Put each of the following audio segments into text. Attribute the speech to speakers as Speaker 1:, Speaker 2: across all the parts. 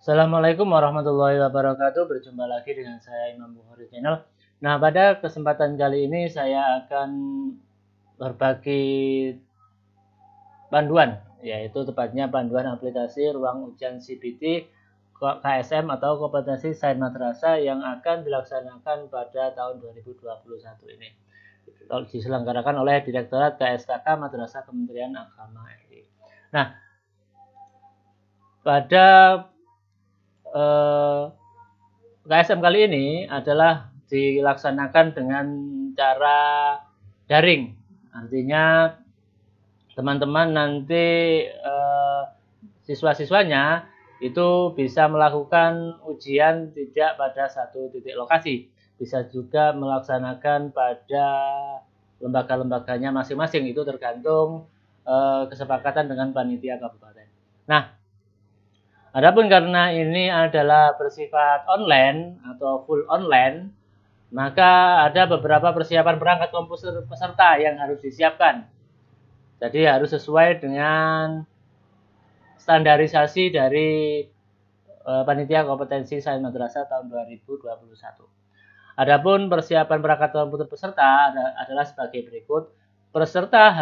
Speaker 1: Assalamualaikum warahmatullahi wabarakatuh. Berjumpa lagi dengan saya Imam Bukhari Channel. Nah, pada kesempatan kali ini saya akan berbagi panduan, yaitu tepatnya panduan aplikasi ruang ujian CBT KSM atau kompetensi sains madrasah yang akan dilaksanakan pada tahun 2021 ini. Diselenggarakan oleh Direktorat KSKK Madrasah Kementerian Agama RI. Nah, pada KSM kali ini adalah dilaksanakan dengan cara daring. Artinya teman-teman nanti siswa-siswanya itu bisa melakukan ujian tidak pada satu titik lokasi. Bisa juga melaksanakan pada lembaga-lembaganya masing-masing. Itu tergantung kesepakatan dengan panitia kabupaten. Nah, adapun karena ini adalah bersifat online atau full online, maka ada beberapa persiapan perangkat komputer peserta yang harus disiapkan. Jadi harus sesuai dengan standarisasi dari panitia kompetensi sains madrasah tahun 2021. Adapun persiapan perangkat komputer peserta adalah sebagai berikut. Peserta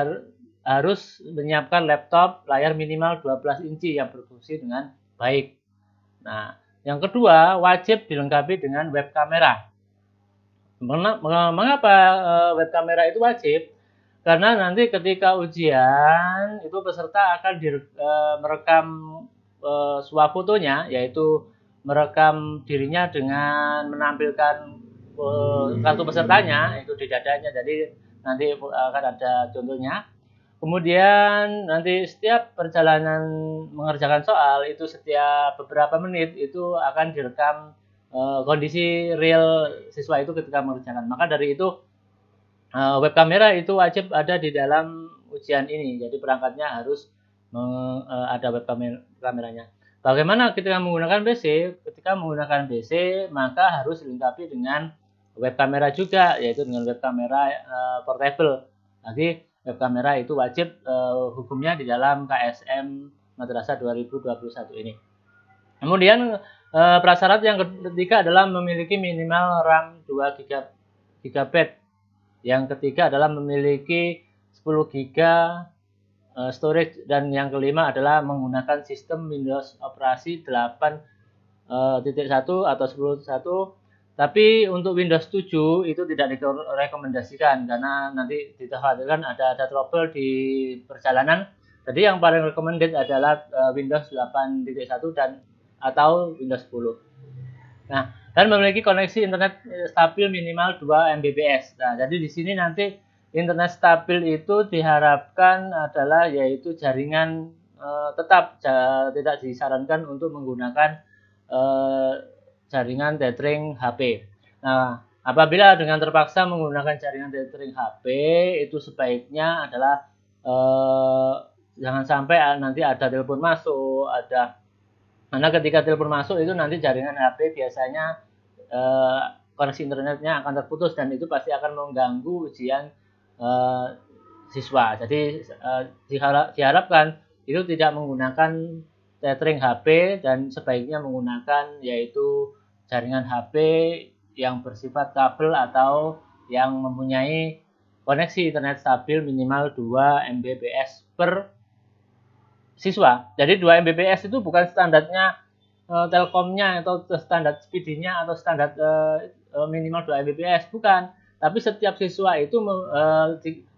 Speaker 1: harus menyiapkan laptop layar minimal 12 inci yang berfungsi dengan baik. Nah, yang kedua, wajib dilengkapi dengan web kamera. Mengapa web kamera itu wajib? Karena nanti ketika ujian itu peserta akan merekam swafotonya, yaitu merekam dirinya dengan menampilkan kartu pesertanya itu di dadanya. Jadi nanti akan ada contohnya. Kemudian nanti setiap perjalanan mengerjakan soal itu setiap beberapa menit itu akan direkam kondisi real siswa itu ketika mengerjakan. Maka dari itu web kamera itu wajib ada di dalam ujian ini. Jadi perangkatnya harus ada web kameranya. Bagaimana ketika menggunakan PC? Ketika menggunakan PC maka harus dilengkapi dengan web kamera juga, yaitu dengan web kamera portable. Jadi web kamera itu wajib hukumnya di dalam KSM Madrasah 2021 ini. Kemudian prasyarat yang ketiga adalah memiliki minimal RAM 2 GB. Yang ketiga adalah memiliki 10 GB storage, dan yang kelima adalah menggunakan sistem Windows operasi 8.1 atau 10.1. Tapi untuk Windows 7 itu tidak direkomendasikan karena nanti dikhawatirkan ada trouble di perjalanan. Jadi yang paling recommended adalah Windows 8.1 dan atau Windows 10. Nah, dan memiliki koneksi internet stabil minimal 2 Mbps. Nah, jadi di sini nanti internet stabil itu diharapkan adalah yaitu jaringan tetap, tidak disarankan untuk menggunakan jaringan tethering HP. Nah, apabila dengan terpaksa menggunakan jaringan tethering HP, itu sebaiknya adalah jangan sampai nanti ada telepon masuk, karena ketika telepon masuk itu nanti jaringan HP biasanya koneksi internetnya akan terputus dan itu pasti akan mengganggu ujian siswa. Jadi diharapkan itu tidak menggunakan tethering HP dan sebaiknya menggunakan yaitu jaringan HP yang bersifat kabel atau yang mempunyai koneksi internet stabil minimal 2 Mbps per siswa. Jadi 2 Mbps itu bukan standarnya Telkomnya atau standar speed-nya atau standar minimal 2 Mbps, bukan. Tapi setiap siswa itu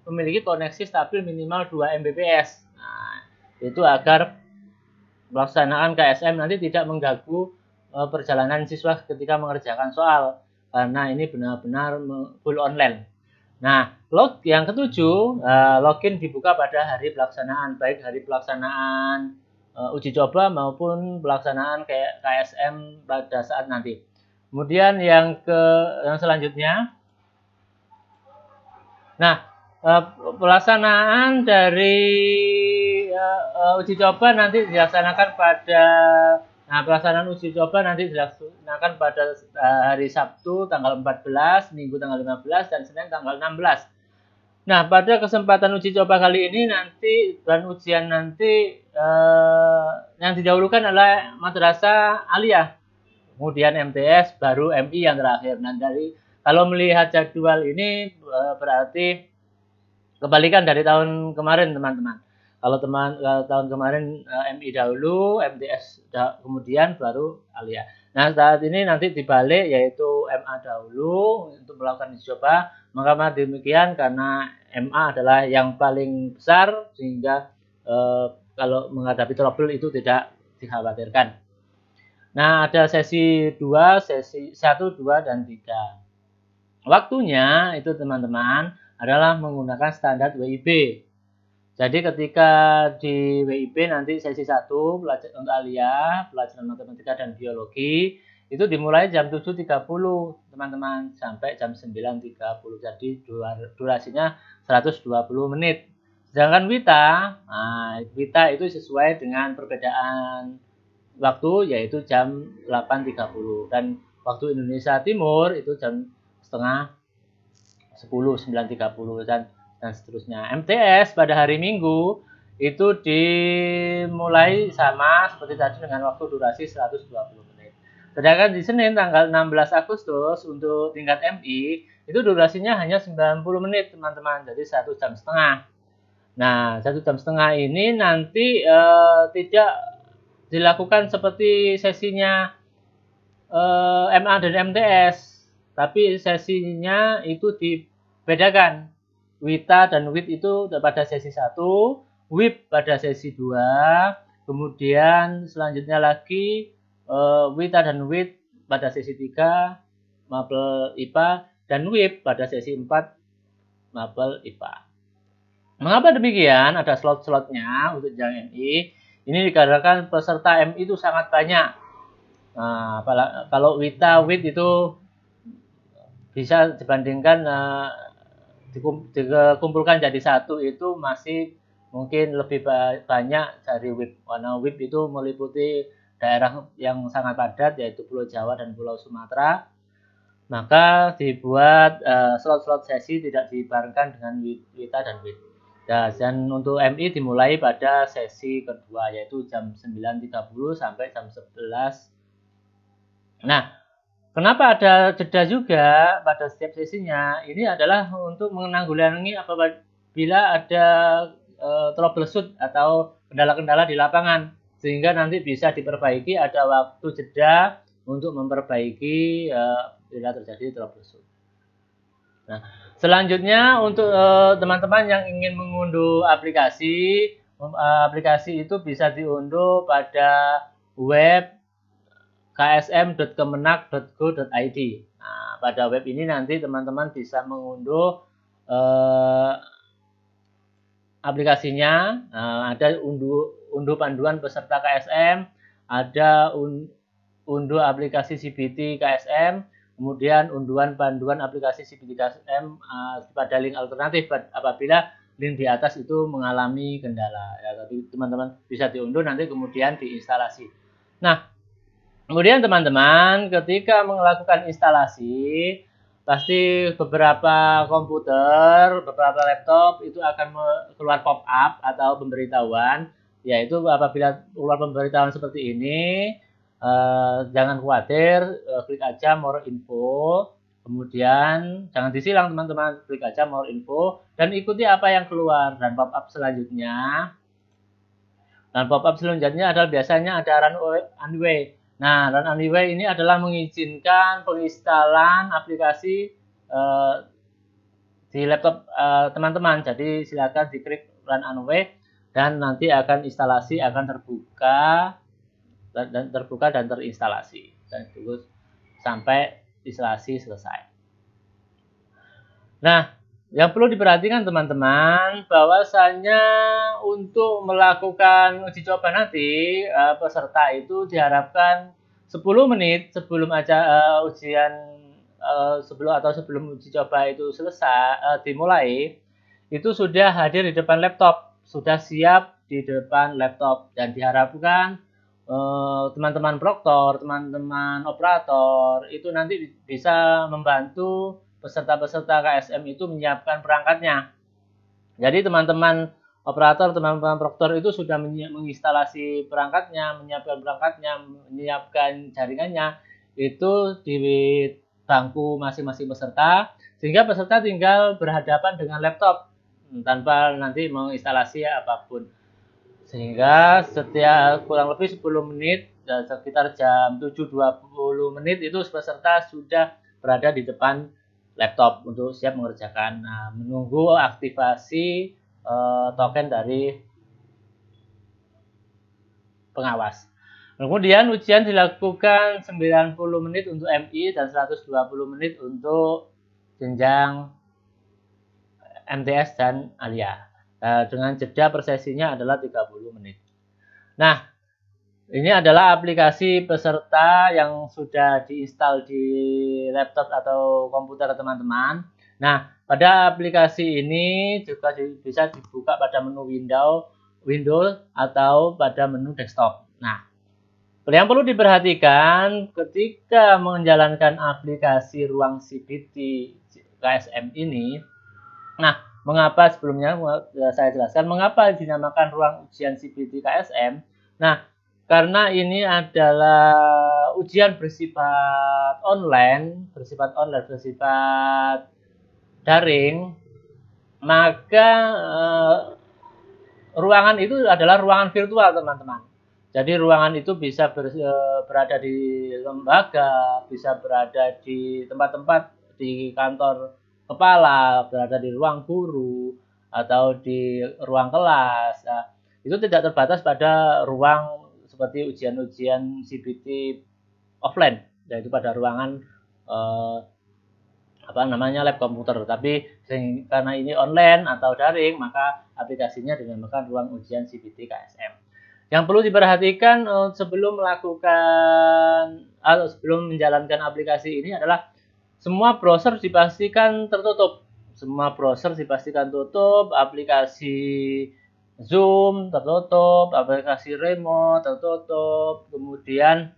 Speaker 1: memiliki koneksi stabil minimal 2 Mbps. Nah, itu agar pelaksanaan KSM nanti tidak mengganggu perjalanan siswa ketika mengerjakan soal, karena ini benar-benar full online. Nah, yang ketujuh, login dibuka pada hari pelaksanaan, baik hari pelaksanaan uji coba maupun pelaksanaan KSM pada saat nanti. Kemudian yang selanjutnya, nah, pelaksanaan dari uji coba nanti dilaksanakan pada pelaksanaan uji coba nanti dilaksanakan pada hari Sabtu tanggal 14, Minggu tanggal 15, dan Senin tanggal 16. Nah, pada kesempatan uji coba kali ini nanti dan ujian nanti yang didahulukan adalah madrasah aliyah, kemudian MTS, baru MI yang terakhir. Nah, kalau melihat jadwal ini berarti kebalikan dari tahun kemarin, teman-teman. Kalau tahun kemarin MI dahulu, MTS kemudian baru aliyah. Nah, saat ini nanti dibalik, yaitu MA dahulu untuk melakukan uji coba. Maka demikian, karena MA adalah yang paling besar, sehingga kalau menghadapi trouble itu tidak dikhawatirkan. Nah, ada sesi 2, sesi 1, 2, dan 3. Waktunya itu, teman-teman, adalah menggunakan standar WIB. Jadi ketika di WIB nanti sesi 1 untuk aliyah, pelajaran matematika dan biologi, itu dimulai jam 7.30, teman-teman, sampai jam 9.30. Jadi durasinya 120 menit. Sedangkan WITA itu sesuai dengan perbedaan waktu, yaitu jam 8.30. Dan waktu Indonesia Timur itu jam setengah 10, 9.30, dan seterusnya. MTS pada hari Minggu itu dimulai sama seperti tadi dengan waktu durasi 120 menit. Sedangkan di Senin tanggal 16 Agustus untuk tingkat MI itu durasinya hanya 90 menit, teman-teman. Jadi 1 jam setengah. Nah, 1 jam setengah ini nanti tidak dilakukan seperti sesinya MA dan MTS, tapi sesinya itu dibedakan. WITA dan WIT itu pada sesi 1, WIB pada sesi 2, kemudian selanjutnya lagi WITA dan WIT pada sesi 3, mapel IPA, dan WIB pada sesi 4, mapel IPA. Mengapa demikian? Ada slot-slotnya untuk jenjang MI. Ini dikarenakan peserta MI itu sangat banyak. Nah, kalau WITA, WIT itu bisa dibandingkan dikumpulkan jadi satu itu masih mungkin lebih banyak dari WIB. Karena WIB itu meliputi daerah yang sangat padat, yaitu Pulau Jawa dan Pulau Sumatera. Maka dibuat slot-slot sesi tidak dibarengkan dengan WITA dan WIT. Dan untuk MI dimulai pada sesi kedua, yaitu jam 9.30 sampai jam 11. Nah, kenapa ada jeda juga pada setiap sesinya? Ini adalah untuk menanggulangi apabila ada troubleshoot atau kendala-kendala di lapangan, sehingga nanti bisa diperbaiki, ada waktu jeda untuk memperbaiki bila terjadi troubleshoot. Nah, selanjutnya untuk teman-teman yang ingin mengunduh aplikasi, aplikasi itu bisa diunduh pada web ksm.kemenak.go.id. Nah, pada web ini nanti teman-teman bisa mengunduh aplikasinya. Ada unduh panduan peserta KSM, ada unduh aplikasi CBT KSM, kemudian unduhan panduan aplikasi CBT KSM pada link alternatif apabila link di atas itu mengalami kendala. Ya, tapi teman-teman bisa diunduh nanti kemudian diinstalasi. Nah, kemudian teman-teman ketika melakukan instalasi, pasti beberapa komputer, beberapa laptop itu akan keluar pop-up atau pemberitahuan, yaitu apabila keluar pemberitahuan seperti ini, jangan khawatir, klik aja more info, kemudian jangan disilang teman-teman, klik aja more info dan ikuti apa yang keluar. Dan pop-up selanjutnya adalah biasanya ada run anyway. Nah, run anyway ini adalah mengizinkan penginstalan aplikasi di laptop teman-teman. Jadi silakan diklik run anyway dan nanti akan instalasi akan terbuka dan terinstalasi dan tunggu sampai instalasi selesai. Nah, yang perlu diperhatikan teman-teman, bahwasanya untuk melakukan uji coba nanti peserta itu diharapkan 10 menit sebelum sebelum uji coba itu selesai dimulai, itu sudah hadir di depan laptop, sudah siap di depan laptop, dan diharapkan teman-teman proktor, teman-teman operator itu nanti bisa membantu peserta-peserta KSM itu menyiapkan perangkatnya. Jadi teman-teman operator, teman-teman proktor itu sudah menginstalasi perangkatnya, menyiapkan jaringannya itu di bangku masing-masing peserta, sehingga peserta tinggal berhadapan dengan laptop tanpa nanti menginstalasi apapun. Sehingga setiap kurang lebih 10 menit, sekitar jam 7.20 menit itu peserta sudah berada di depan laptop untuk siap mengerjakan. Nah, menunggu aktivasi token dari pengawas. Kemudian ujian dilakukan 90 menit untuk MI dan 120 menit untuk jenjang MTS dan Alia. Dengan jeda per sesinya adalah 30 menit. Nah, ini adalah aplikasi peserta yang sudah diinstal di laptop atau komputer teman-teman. Nah, pada aplikasi ini juga bisa dibuka pada menu Windows atau pada menu desktop. Nah, yang perlu diperhatikan ketika menjalankan aplikasi ruang CBT KSM ini, nah, mengapa sebelumnya saya jelaskan mengapa dinamakan ruang ujian CBT KSM? Nah, karena ini adalah ujian bersifat online, bersifat daring, maka ruangan itu adalah ruangan virtual, teman-teman. Jadi ruangan itu bisa berada di lembaga, bisa berada di tempat-tempat di kantor kepala, berada di ruang guru, atau di ruang kelas. Nah, itu tidak terbatas pada ruang seperti ujian-ujian CBT offline, yaitu pada ruangan lab komputer. Tapi karena ini online atau daring, maka aplikasinya dinamakan ruang ujian CBT KSM. Yang perlu diperhatikan sebelum menjalankan aplikasi ini adalah semua browser dipastikan tertutup. Semua browser dipastikan tutup, aplikasi Zoom tertutup, aplikasi remote tertutup, kemudian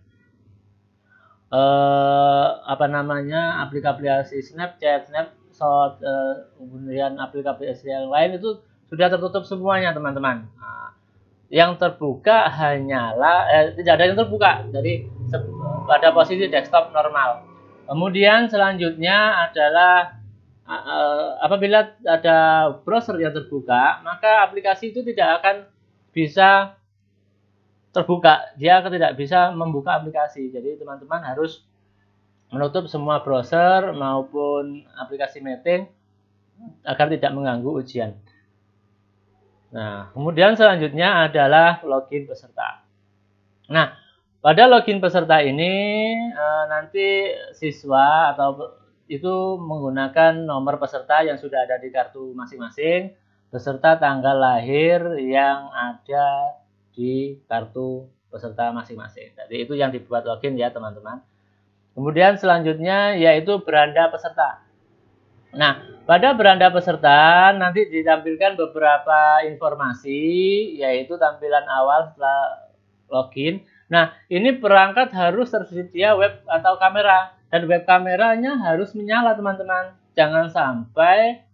Speaker 1: aplikasi Snapchat, Snapshot, kemudian aplikasi yang lain itu sudah tertutup semuanya, teman-teman. Nah, yang terbuka hanyalah tidak ada yang terbuka, jadi pada posisi desktop normal. Kemudian selanjutnya adalah apabila ada browser yang terbuka, maka aplikasi itu tidak akan bisa terbuka, dia tidak bisa membuka aplikasi. Jadi teman-teman harus menutup semua browser maupun aplikasi meeting agar tidak mengganggu ujian. Nah, kemudian selanjutnya adalah login peserta. Nah, pada login peserta ini nanti siswa atau itu menggunakan nomor peserta yang sudah ada di kartu masing-masing beserta tanggal lahir yang ada di kartu peserta masing-masing. Jadi itu yang dibuat login ya, teman-teman. Kemudian selanjutnya yaitu beranda peserta. Nah, pada beranda peserta nanti ditampilkan beberapa informasi, yaitu tampilan awal setelah login. Nah, ini perangkat harus tersedia web atau kamera, dan web kameranya harus menyala, teman-teman. Jangan sampai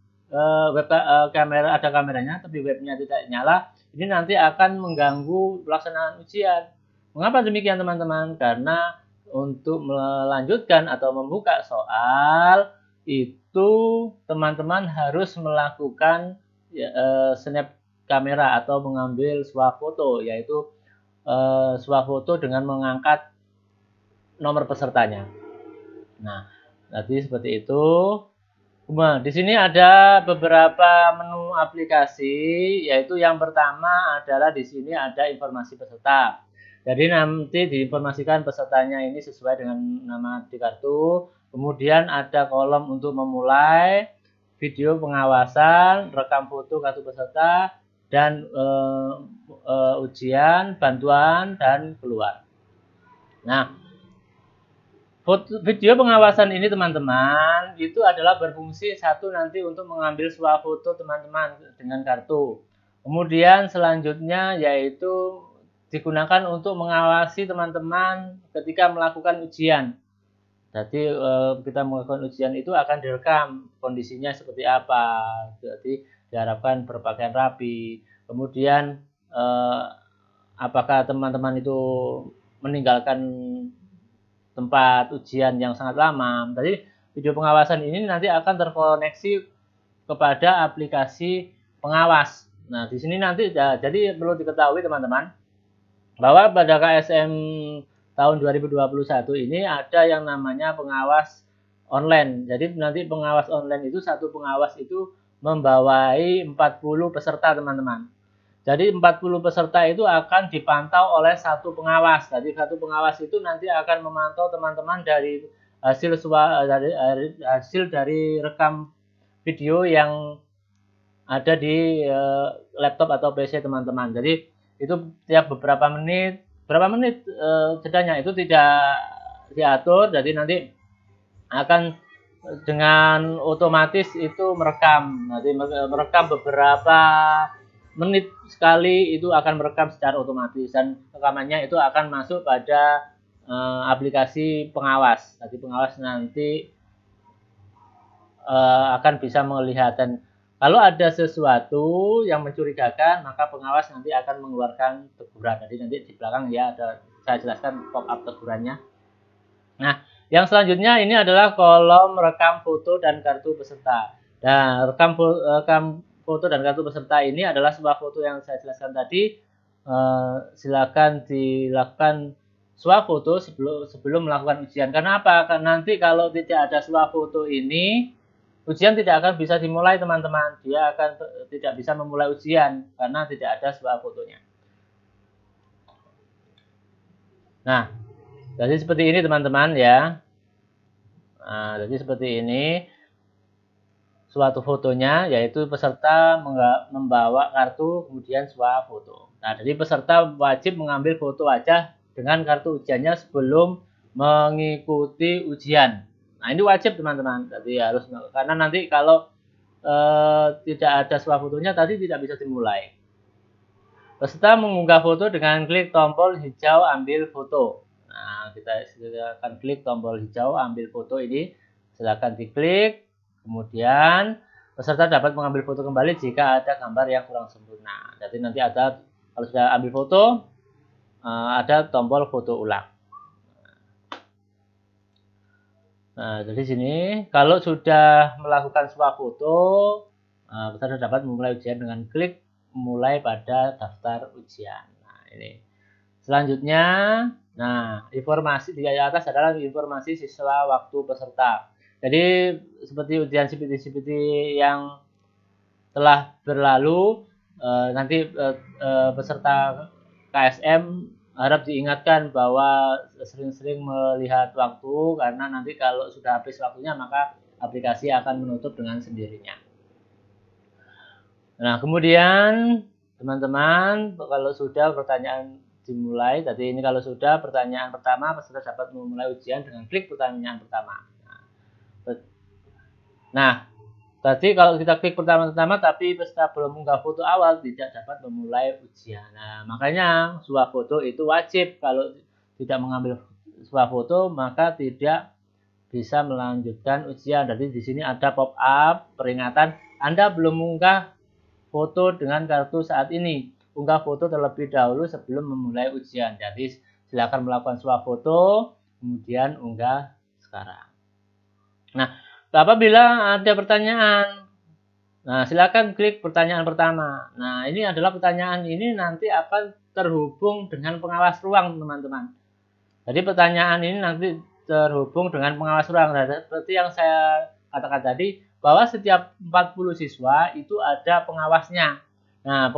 Speaker 1: kamera ada kameranya tapi webnya tidak nyala. Ini nanti akan mengganggu pelaksanaan ujian. Mengapa demikian, teman-teman? Karena untuk melanjutkan atau membuka soal itu teman-teman harus melakukan snap kamera atau mengambil swafoto, yaitu swafoto dengan mengangkat nomor pesertanya. Nah, tadi seperti itu. Nah, di sini ada beberapa menu aplikasi, yaitu yang pertama adalah di sini ada informasi peserta. Jadi nanti diinformasikan pesertanya ini sesuai dengan nama di kartu. Kemudian ada kolom untuk memulai, video pengawasan, rekam foto kartu peserta, dan ujian, bantuan, dan keluar. Nah, video pengawasan ini, teman-teman, itu adalah berfungsi satu nanti untuk mengambil swafoto teman-teman dengan kartu. Kemudian selanjutnya yaitu digunakan untuk mengawasi teman-teman ketika melakukan ujian. Jadi kita melakukan ujian itu akan direkam kondisinya seperti apa. Jadi diharapkan berpakaian rapi, kemudian apakah teman-teman itu meninggalkan tempat ujian yang sangat lama. Jadi video pengawasan ini nanti akan terkoneksi kepada aplikasi pengawas. Nah, di sini nanti jadi perlu diketahui teman-teman bahwa pada KSM tahun 2021 ini ada yang namanya pengawas online. Jadi nanti pengawas online itu satu pengawas itu membawai 40 peserta teman-teman. Jadi 40 peserta itu akan dipantau oleh satu pengawas. Jadi satu pengawas itu nanti akan memantau teman-teman dari hasil dari rekam video yang ada di laptop atau PC teman-teman. Jadi itu tiap berapa menit jedanya itu tidak diatur. Jadi nanti akan dengan otomatis itu merekam. Nanti merekam beberapa menit sekali itu akan merekam secara otomatis dan rekamannya itu akan masuk pada aplikasi pengawas. Jadi pengawas nanti akan bisa melihat, dan kalau ada sesuatu yang mencurigakan maka pengawas nanti akan mengeluarkan teguran. Jadi nanti di belakang ya ada saya jelaskan pop up tegurannya. Nah, yang selanjutnya ini adalah kolom rekam foto dan kartu peserta. Nah, rekam foto dan kartu peserta ini adalah sebuah foto yang saya jelaskan tadi. Silakan dilakukan swafoto sebelum melakukan ujian. Karena apa? Karena nanti kalau tidak ada swafoto ini, ujian tidak akan bisa dimulai teman-teman. Dia akan tidak bisa memulai ujian karena tidak ada swafotonya. Nah, jadi seperti ini teman-teman ya. Nah, jadi seperti ini suatu fotonya, yaitu peserta membawa kartu kemudian swafoto. Nah, jadi peserta wajib mengambil foto wajah dengan kartu ujiannya sebelum mengikuti ujian. Nah, ini wajib teman-teman. Jadi harus, karena nanti kalau tidak ada swafotonya tadi tidak bisa dimulai. Peserta mengunggah foto dengan klik tombol hijau ambil foto. Nah, kita akan klik tombol hijau ambil foto ini. Silakan diklik. Kemudian peserta dapat mengambil foto kembali jika ada gambar yang kurang sempurna. Jadi nanti ada, kalau sudah ambil foto, ada tombol foto ulang. Nah, jadi sini kalau sudah melakukan swafoto, peserta dapat memulai ujian dengan klik mulai pada daftar ujian. Nah, ini. Selanjutnya, nah, informasi di atas adalah informasi siswa waktu peserta. Jadi seperti ujian CPT yang telah berlalu, nanti peserta KSM harap diingatkan bahwa sering-sering melihat waktu, karena nanti kalau sudah habis waktunya maka aplikasi akan menutup dengan sendirinya. Nah, kemudian teman-teman kalau sudah pertanyaan dimulai, tadi ini kalau sudah pertanyaan pertama, peserta dapat memulai ujian dengan klik pertanyaan pertama. Nah, tadi kalau kita klik pertama-tama tapi peserta belum mengunggah foto awal, tidak dapat memulai ujian. Nah, makanya swafoto itu wajib. Kalau tidak mengambil swafoto maka tidak bisa melanjutkan ujian. Jadi di sini ada pop up peringatan Anda belum mengunggah foto dengan kartu saat ini. Unggah foto terlebih dahulu sebelum memulai ujian. Jadi silakan melakukan swafoto kemudian unggah sekarang. Nah, apabila ada pertanyaan, nah silakan klik pertanyaan pertama. Nah, ini adalah pertanyaan ini nanti akan terhubung dengan pengawas ruang teman-teman. Jadi pertanyaan ini nanti terhubung dengan pengawas ruang. Nah, seperti yang saya katakan tadi, bahwa setiap 40 siswa itu ada pengawasnya. Nah,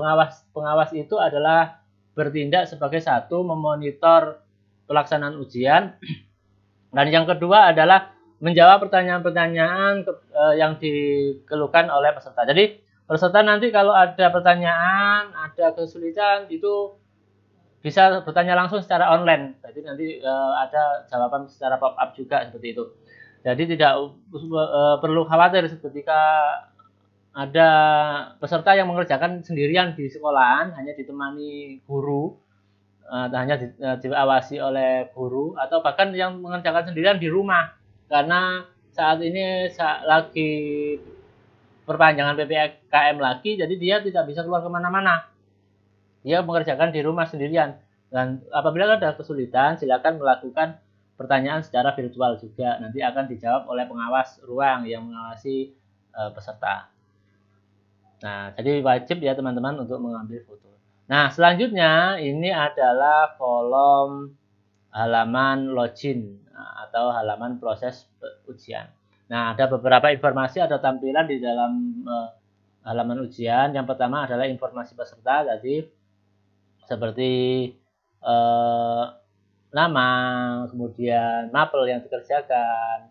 Speaker 1: pengawas itu adalah bertindak sebagai satu memonitor pelaksanaan ujian, dan yang kedua adalah menjawab pertanyaan-pertanyaan yang dikeluhkan oleh peserta. Jadi peserta nanti kalau ada pertanyaan, ada kesulitan, itu bisa bertanya langsung secara online. Jadi nanti ada jawaban secara pop up juga seperti itu. Jadi tidak perlu khawatir ketika ada peserta yang mengerjakan sendirian di sekolahan, hanya ditemani guru, hanya diawasi oleh guru, atau bahkan yang mengerjakan sendirian di rumah. Karena saat ini lagi perpanjangan PPKM lagi, jadi dia tidak bisa keluar kemana-mana. Dia mengerjakan di rumah sendirian. Dan apabila ada kesulitan, silakan melakukan pertanyaan secara virtual juga. Nanti akan dijawab oleh pengawas ruang yang mengawasi peserta. Nah, jadi wajib ya teman-teman untuk mengambil foto. Nah, selanjutnya ini adalah kolom halaman login atau halaman proses ujian. Nah, ada beberapa informasi atau tampilan di dalam halaman ujian. Yang pertama adalah informasi peserta tadi seperti nama, kemudian mapel yang dikerjakan,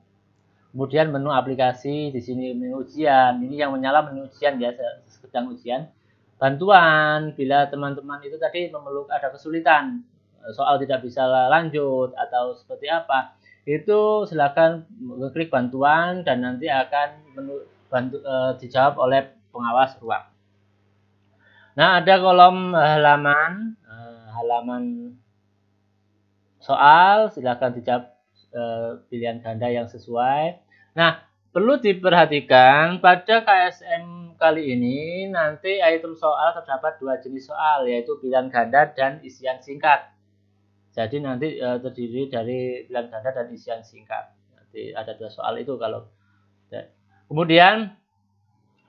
Speaker 1: kemudian menu aplikasi, di sini menu ujian, ini yang menyala menu ujian ya, sedang ujian. Bantuan bila teman-teman itu tadi memerlukan ada kesulitan, soal tidak bisa lanjut atau seperti apa, itu silakan klik bantuan dan nanti akan dijawab oleh pengawas ruang. Nah, ada kolom halaman soal, silakan dijawab pilihan ganda yang sesuai. Nah, perlu diperhatikan pada KSM kali ini nanti item soal terdapat dua jenis soal, yaitu pilihan ganda dan isian singkat. Jadi nanti terdiri dari pilihan ganda dan isian singkat. Nanti ada dua soal itu kalau. Kemudian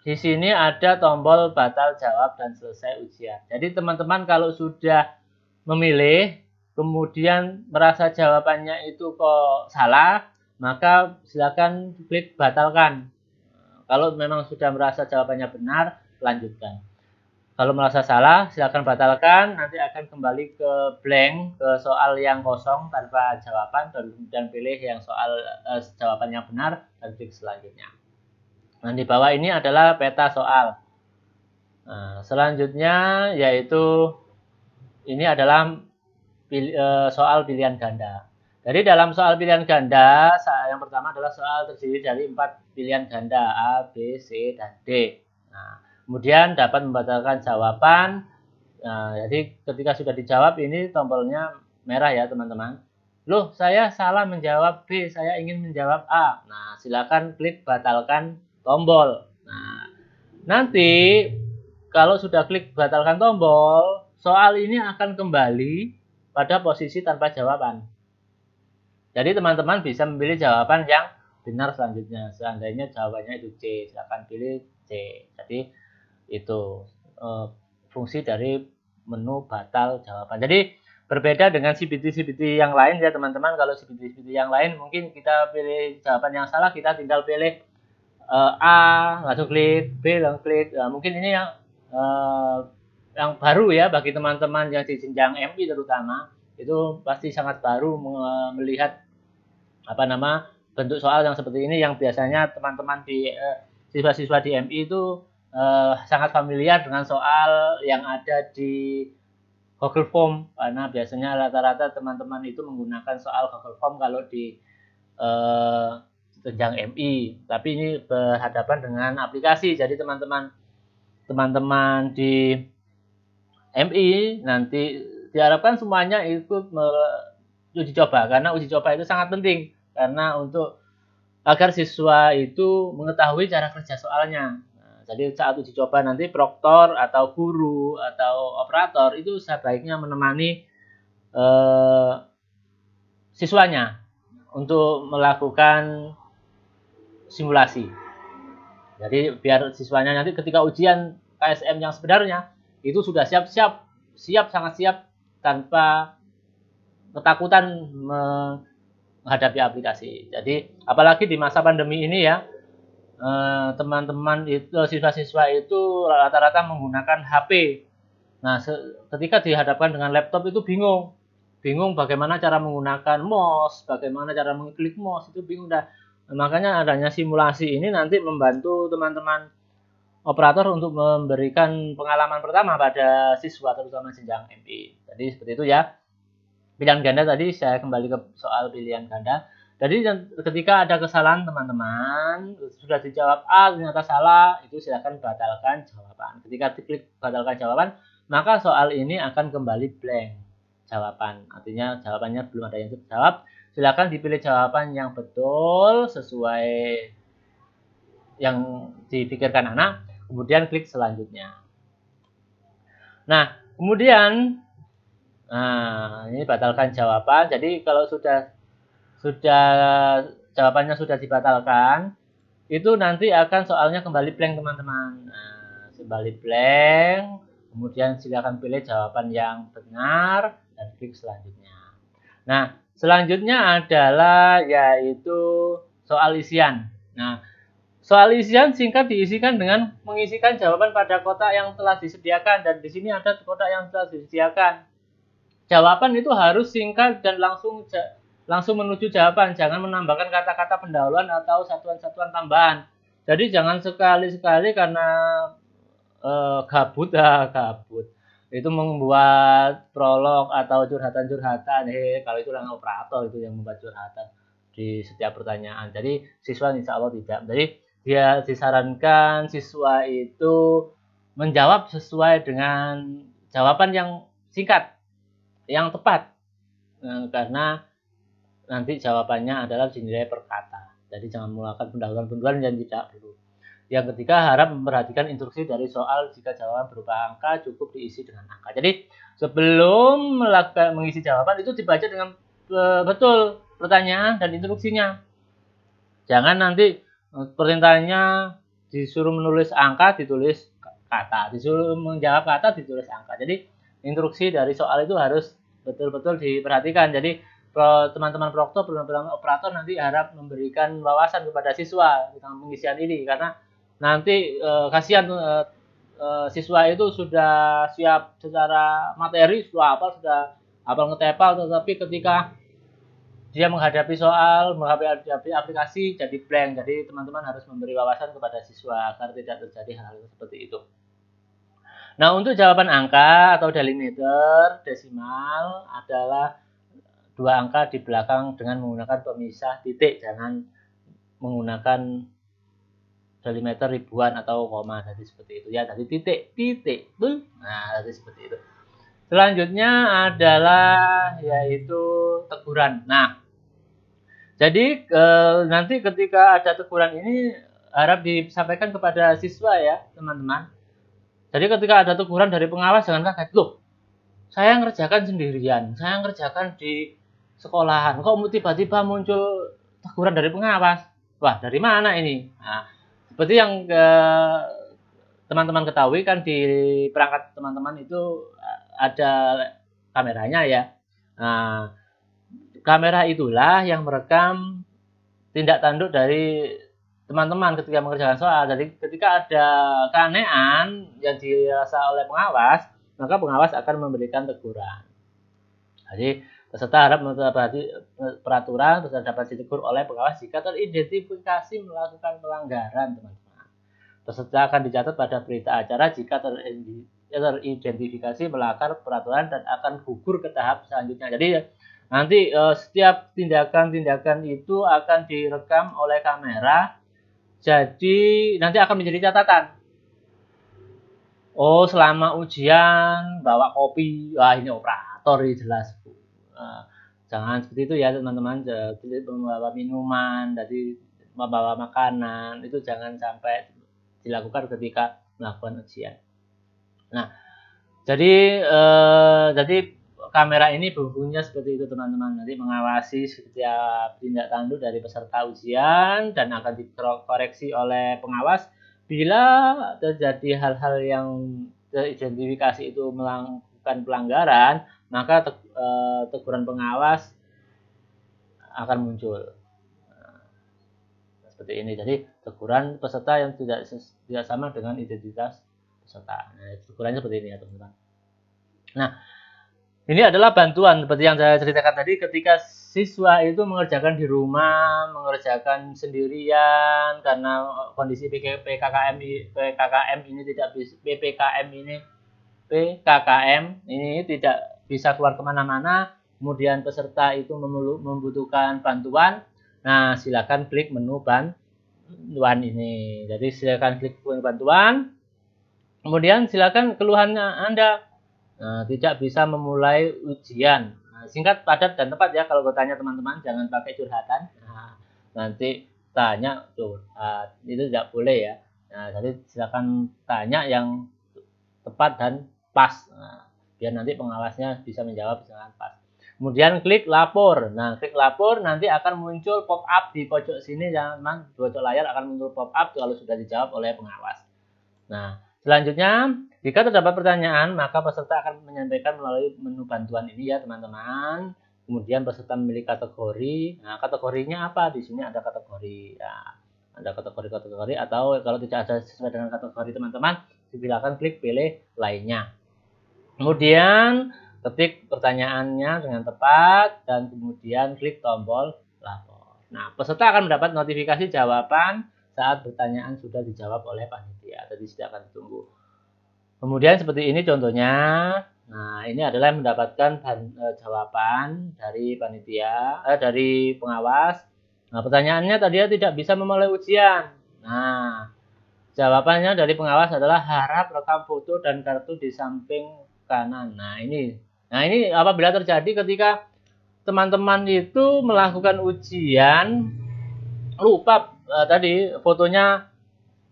Speaker 1: di sini ada tombol batal jawab dan selesai ujian. Jadi teman-teman kalau sudah memilih kemudian merasa jawabannya itu kok salah, maka silakan klik batalkan. Kalau memang sudah merasa jawabannya benar, lanjutkan. Kalau merasa salah, silakan batalkan. Nanti akan kembali ke blank, ke soal yang kosong tanpa jawaban, dan kemudian pilih yang soal jawaban yang benar dan klik selanjutnya. Nah, di bawah ini adalah peta soal. Nah, selanjutnya yaitu ini adalah soal pilihan ganda. Jadi dalam soal pilihan ganda, yang pertama adalah soal terdiri dari 4 pilihan ganda A, B, C, dan D. Nah, kemudian dapat membatalkan jawaban. Nah, jadi ketika sudah dijawab ini tombolnya merah ya teman-teman. Loh, saya salah menjawab B, saya ingin menjawab A. Nah, silakan klik batalkan tombol. Nah, nanti kalau sudah klik batalkan tombol, soal ini akan kembali pada posisi tanpa jawaban. Jadi teman-teman bisa memilih jawaban yang benar selanjutnya. Seandainya jawabannya itu C, silakan pilih C. Jadi itu fungsi dari menu batal jawaban. Jadi berbeda dengan CBT yang lain ya teman-teman. Kalau CBT yang lain mungkin kita pilih jawaban yang salah, kita tinggal pilih A langsung klik, B langsung klik. Nah, mungkin ini yang baru ya bagi teman-teman yang di jenjang MI terutama, itu pasti sangat baru melihat bentuk soal yang seperti ini, yang biasanya teman-teman di siswa-siswa di MI itu sangat familiar dengan soal yang ada di Google Form, karena biasanya rata-rata teman-teman itu menggunakan soal Google Form kalau di jenjang MI, tapi ini berhadapan dengan aplikasi. Jadi teman-teman di MI nanti diharapkan semuanya ikut uji coba, karena uji coba itu sangat penting karena untuk agar siswa itu mengetahui cara kerja soalnya. Nah, jadi saat uji coba nanti proktor atau guru atau operator itu sebaiknya menemani siswanya untuk melakukan simulasi. Jadi biar siswanya nanti ketika ujian KSM yang sebenarnya itu sudah sangat siap tanpa ketakutan menghadapi aplikasi. Jadi apalagi di masa pandemi ini ya, teman-teman itu siswa-siswa itu rata-rata menggunakan HP. Nah, ketika dihadapkan dengan laptop itu bingung bagaimana cara menggunakan mouse, bagaimana cara mengklik mouse, itu bingung dah. Makanya adanya simulasi ini nanti membantu teman-teman operator untuk memberikan pengalaman pertama pada siswa terutama jenjang MI. Jadi seperti itu ya. Pilihan ganda tadi saya kembali ke soal pilihan ganda. Jadi ketika ada kesalahan teman-teman sudah dijawab A ternyata salah, itu silakan batalkan jawaban. Ketika diklik batalkan jawaban, maka soal ini akan kembali blank jawaban. Artinya jawabannya belum ada yang terjawab. Silakan dipilih jawaban yang betul sesuai yang dipikirkan anak, kemudian klik selanjutnya. Nah, Kemudian, ini batalkan jawaban. Jadi kalau sudah jawabannya sudah dibatalkan, itu nanti akan soalnya kembali blank teman-teman. Kembali blank, kemudian silakan pilih jawaban yang benar dan klik selanjutnya. Nah, selanjutnya adalah yaitu soal isian. Nah, soal isian singkat diisikan dengan mengisikan jawaban pada kotak yang telah disediakan, dan di sini ada kotak yang telah disediakan. Jawaban itu harus singkat dan langsung menuju jawaban, jangan menambahkan kata-kata pendahuluan atau satuan-satuan tambahan. Jadi jangan sekali-sekali karena gabut itu membuat prolog atau curhatan-curhatan. Kalau itu orang operator itu yang membuat curhatan di setiap pertanyaan. Jadi siswa insya Allah tidak. Jadi dia disarankan siswa itu menjawab sesuai dengan jawaban yang singkat, yang tepat, karena nanti jawabannya adalah dinilai per kata. Jadi jangan melakukan pendahuluan-pendahuluan yang tidak perlu. Yang ketiga, harap memperhatikan instruksi dari soal. Jika jawaban berupa angka, cukup diisi dengan angka. Jadi sebelum mengisi jawaban itu dibaca dengan betul pertanyaan dan instruksinya. Jangan nanti perintahnya disuruh menulis angka, ditulis kata. Disuruh menjawab kata, ditulis angka. Jadi instruksi dari soal itu harus betul-betul diperhatikan. Jadi teman-teman proktor, teman-teman operator nanti harap memberikan wawasan kepada siswa tentang pengisian ini, karena nanti kasihan siswa itu sudah siap secara materi, sudah hafal ngetepal, tetapi ketika dia menghadapi soal, menghadapi aplikasi jadi blank. Jadi teman-teman harus memberi wawasan kepada siswa agar tidak terjadi hal seperti itu. Nah, untuk jawaban angka atau delimiter desimal adalah 2 angka di belakang dengan menggunakan pemisah titik, jangan menggunakan delimiter ribuan atau koma. Jadi seperti itu ya, dari titik. Nah, jadi seperti itu. Selanjutnya adalah yaitu teguran. Nah, jadi nanti ketika ada teguran ini harap disampaikan kepada siswa ya, teman-teman. Jadi ketika ada teguran dari pengawas jangan kaget, loh, saya ngerjakan sendirian, saya ngerjakan di sekolahan, kok tiba-tiba muncul teguran dari pengawas? Wah, dari mana ini? Nah, seperti yang teman-teman ketahui kan di perangkat teman-teman itu ada kameranya ya. Nah, kamera itulah yang merekam tindak tanduk dari teman-teman ketika mengerjakan soal. Jadi ketika ada keanehan yang dirasa oleh pengawas, maka pengawas akan memberikan teguran. Jadi peserta harap mentaati peraturan, peserta dapat ditegur oleh pengawas jika teridentifikasi melakukan pelanggaran, teman-teman. Peserta akan dicatat pada berita acara jika teridentifikasi melanggar peraturan dan akan gugur ke tahap selanjutnya. Jadi nanti setiap tindakan-tindakan itu akan direkam oleh kamera. Jadi nanti akan menjadi catatan. Oh, selama ujian bawa kopi, wah ini operator ini jelas. Jangan seperti itu ya teman-teman. Jadi membawa minuman, jadi membawa makanan itu jangan sampai dilakukan ketika melakukan ujian. Nah, jadi kamera ini fungsinya seperti itu teman-teman. Nanti mengawasi setiap tindak tanduk dari peserta ujian dan akan dikoreksi oleh pengawas bila terjadi hal-hal yang teridentifikasi itu melakukan pelanggaran, maka teguran pengawas akan muncul. Seperti ini. Jadi teguran peserta yang tidak sama dengan identitas peserta. Nah, tegurannya seperti ini ya teman-teman. Nah, ini adalah bantuan seperti yang saya ceritakan tadi, ketika siswa itu mengerjakan di rumah, mengerjakan sendirian karena kondisi PKKM ini tidak bisa, PKKM ini tidak bisa keluar kemana-mana, kemudian peserta itu membutuhkan bantuan. Nah, silakan klik menu bantuan ini. Jadi silakan klik menu bantuan. Kemudian silakan keluhannya Anda. Nah, tidak bisa memulai ujian. Nah, singkat, padat, dan tepat ya kalau bertanya teman-teman, jangan pakai curhatan. Nah, nanti tanya curhat, itu tidak boleh ya. Nah, jadi silakan tanya yang tepat dan pas. Nah, biar nanti pengawasnya bisa menjawab dengan pas. Kemudian klik lapor. Nah, klik lapor nanti akan muncul pop up di pojok sini, teman-teman. Di pojok layar akan muncul pop up kalau sudah dijawab oleh pengawas. Nah, selanjutnya jika terdapat pertanyaan, maka peserta akan menyampaikan melalui menu bantuan ini ya, teman-teman. Kemudian peserta memilih kategori. Nah, kategorinya apa? Di sini ada kategori. Ya, ada kategori-kategori, atau kalau tidak ada sesuai dengan kategori teman-teman, silakan klik pilih lainnya. Kemudian ketik pertanyaannya dengan tepat dan kemudian klik tombol lapor. Nah, peserta akan mendapat notifikasi jawaban saat pertanyaan sudah dijawab oleh panitia. Jadi tidak akan ditunggu. Kemudian seperti ini contohnya. Nah, ini adalah mendapatkan jawaban dari panitia, dari pengawas. Nah, pertanyaannya tadi tidak bisa memulai ujian. Nah, jawabannya dari pengawas adalah harap rekam foto dan kartu di samping kanan. Nah, ini apabila terjadi ketika teman-teman itu melakukan ujian lupa tadi fotonya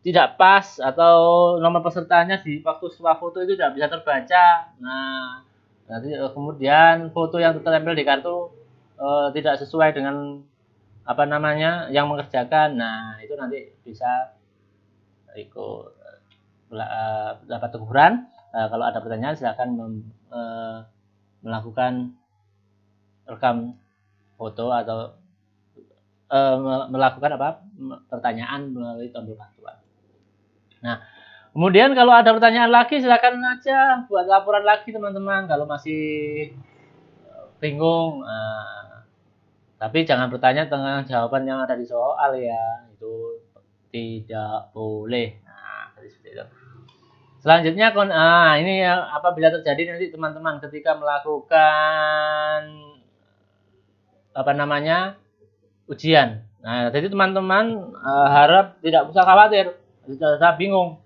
Speaker 1: tidak pas atau nomor pesertanya di waktu swafoto itu tidak bisa terbaca. Nah, nanti kemudian foto yang tertempel di kartu tidak sesuai dengan apa namanya yang mengerjakan. Nah, itu nanti bisa ikut dapat teguran. Kalau ada pertanyaan silakan melakukan rekam foto atau melakukan pertanyaan melalui tombol bantuan. Nah, kemudian kalau ada pertanyaan lagi silakan aja buat laporan lagi teman-teman kalau masih bingung. Tapi jangan bertanya tentang jawaban yang ada di soal ya, itu tidak boleh. Nah, seperti itu. Selanjutnya ini ya, apabila terjadi nanti teman-teman ketika melakukan ujian. Nah, jadi teman-teman harap tidak usah khawatir, tidak usah bingung.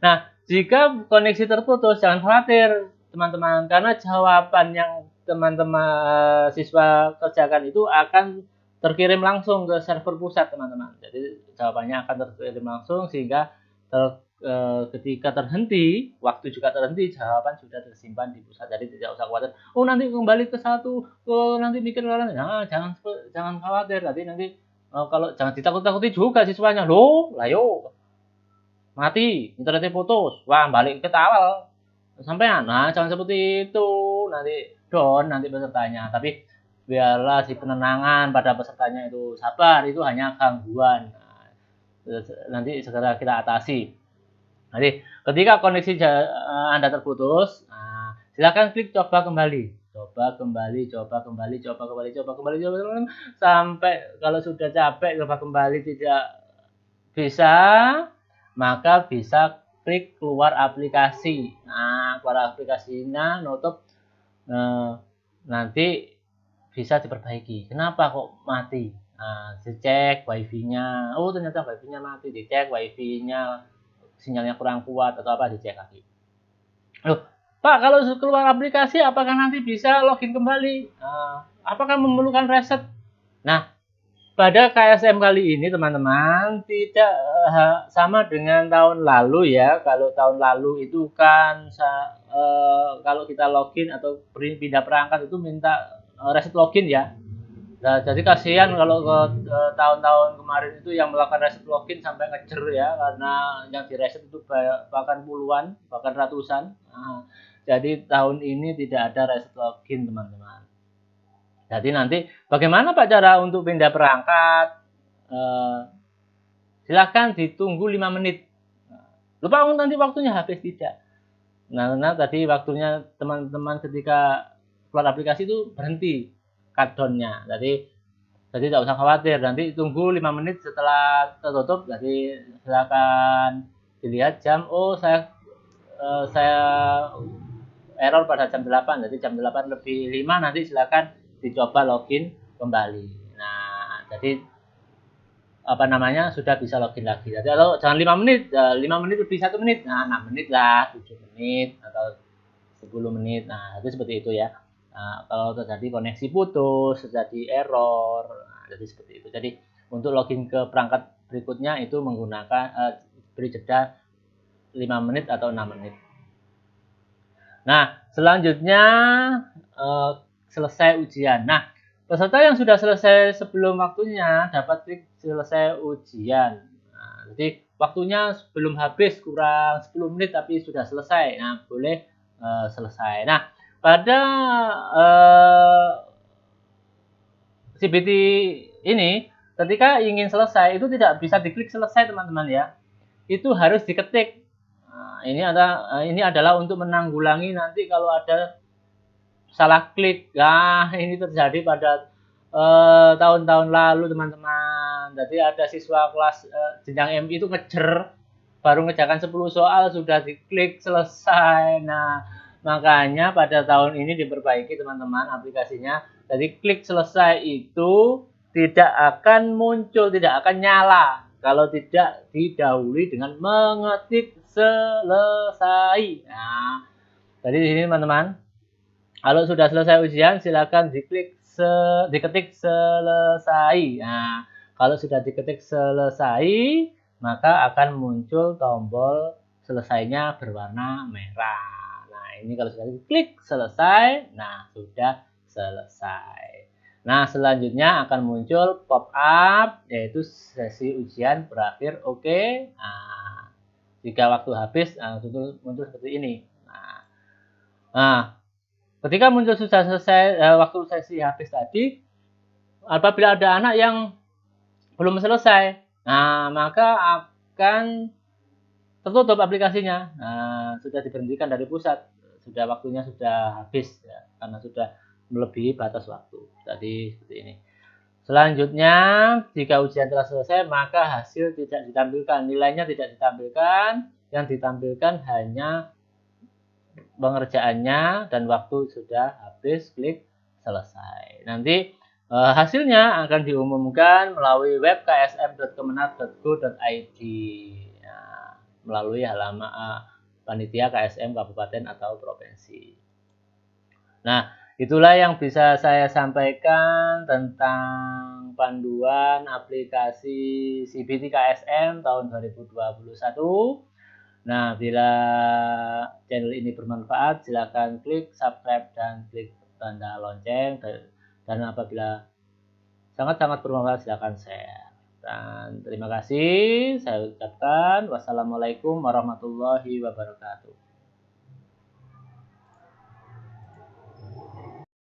Speaker 1: Nah, jika koneksi terputus jangan khawatir teman-teman, karena jawaban yang teman-teman siswa kerjakan itu akan terkirim langsung ke server pusat teman-teman. Jadi jawabannya akan terkirim langsung sehingga ketika terhenti, waktu juga terhenti, jawaban sudah tersimpan di pusat. Jadi tidak usah khawatir. Oh nanti kembali ke satu, nanti mikir orang. Nah, jangan khawatir. Nanti kalau jangan ditakut-takuti juga siswanya. Loh, layo mati, internetnya putus. Wah, balik ke awal. Sampean. Nah, jangan seperti itu. Nanti down nanti pesertanya. Tapi biarlah si penenangan pada pesertanya itu sabar. Itu hanya gangguan. Nah, nanti segera kita atasi. Jadi ketika koneksi Anda terputus, silakan klik coba kembali, sampai kalau sudah capek coba kembali tidak bisa, maka bisa klik keluar aplikasi. Nah, keluar aplikasinya, nutup, nanti bisa diperbaiki. Kenapa kok mati? Nah, dicek wifi-nya. Oh ternyata wifi-nya mati, dicek wifi-nya sinyalnya kurang kuat atau apa, dicek lagi. Loh, Pak, kalau keluar aplikasi apakah nanti bisa login kembali? Apakah memerlukan reset? Nah, pada KSM kali ini teman-teman tidak sama dengan tahun lalu ya. Kalau tahun lalu itu kan kalau kita login atau pindah perangkat itu minta reset login ya. Nah, jadi kasihan kalau ke tahun-tahun kemarin itu yang melakukan reset login sampai ngejer ya, karena yang di reset itu bahkan puluhan, bahkan ratusan. Nah, jadi tahun ini tidak ada reset login teman-teman. Jadi nanti bagaimana Pak cara untuk pindah perangkat? Silakan ditunggu 5 menit. Lupa nanti waktunya habis tidak. Nah, tadi waktunya teman-teman ketika keluar aplikasi itu berhenti countdown-nya. Jadi tidak usah khawatir, nanti tunggu 5 menit setelah tertutup. Jadi silakan dilihat jam. Oh, saya error pada jam 8. Jadi jam 8 lebih 5 nanti silakan dicoba login kembali. Nah, jadi sudah bisa login lagi. Jadi kalau jangan 5 menit, 5 menit lebih 1 menit. Nah, 6 menit lah, 7 menit atau 10 menit. Nah, itu seperti itu ya. Nah, kalau terjadi koneksi putus, terjadi error, jadi seperti itu. Jadi untuk login ke perangkat berikutnya itu menggunakan beri jeda 5 menit atau 6 menit. Nah, selanjutnya selesai ujian. Nah, peserta yang sudah selesai sebelum waktunya dapat klik selesai ujian. Nah, jadi waktunya belum habis, kurang 10 menit tapi sudah selesai. Nah, boleh selesai. Nah, pada CBT ini, ketika ingin selesai itu tidak bisa diklik selesai teman-teman ya. Itu harus diketik. Nah, ini adalah untuk menanggulangi nanti kalau ada salah klik. Nah, ini terjadi pada tahun-tahun lalu teman-teman. Jadi ada siswa kelas jenjang MI itu ngejer baru ngerjakan 10 soal sudah diklik selesai. Nah, makanya pada tahun ini diperbaiki teman-teman aplikasinya. Jadi klik selesai itu tidak akan muncul, tidak akan nyala kalau tidak didahului dengan mengetik selesai. Nah, jadi di sini teman-teman, kalau sudah selesai ujian silakan diketik selesai. Nah, kalau sudah diketik selesai, maka akan muncul tombol selesainya berwarna merah. Nah, ini kalau sudah diklik selesai, nah sudah selesai. Nah, selanjutnya akan muncul pop up yaitu sesi ujian berakhir oke. Nah, jika waktu habis muncul seperti ini. Nah, ketika muncul sudah selesai waktu sesi habis tadi, apabila ada anak yang belum selesai, nah maka akan tertutup aplikasinya. Nah, sudah diberhentikan dari pusat, sudah waktunya sudah habis ya, karena sudah melebihi batas waktu. Tadi seperti ini. Selanjutnya, jika ujian telah selesai, maka hasil tidak ditampilkan, nilainya tidak ditampilkan, yang ditampilkan hanya pengerjaannya dan waktu sudah habis, klik selesai. Nanti hasilnya akan diumumkan melalui web ksm.kemenat.go.id ya, melalui halaman panitia KSM kabupaten atau provinsi. Nah, itulah yang bisa saya sampaikan tentang panduan aplikasi CBT KSM tahun 2021. Nah, bila channel ini bermanfaat, silakan klik subscribe dan klik tanda lonceng. Dan apabila sangat-sangat bermanfaat, silakan share. Dan terima kasih, saya ucapkan wassalamualaikum warahmatullahi wabarakatuh.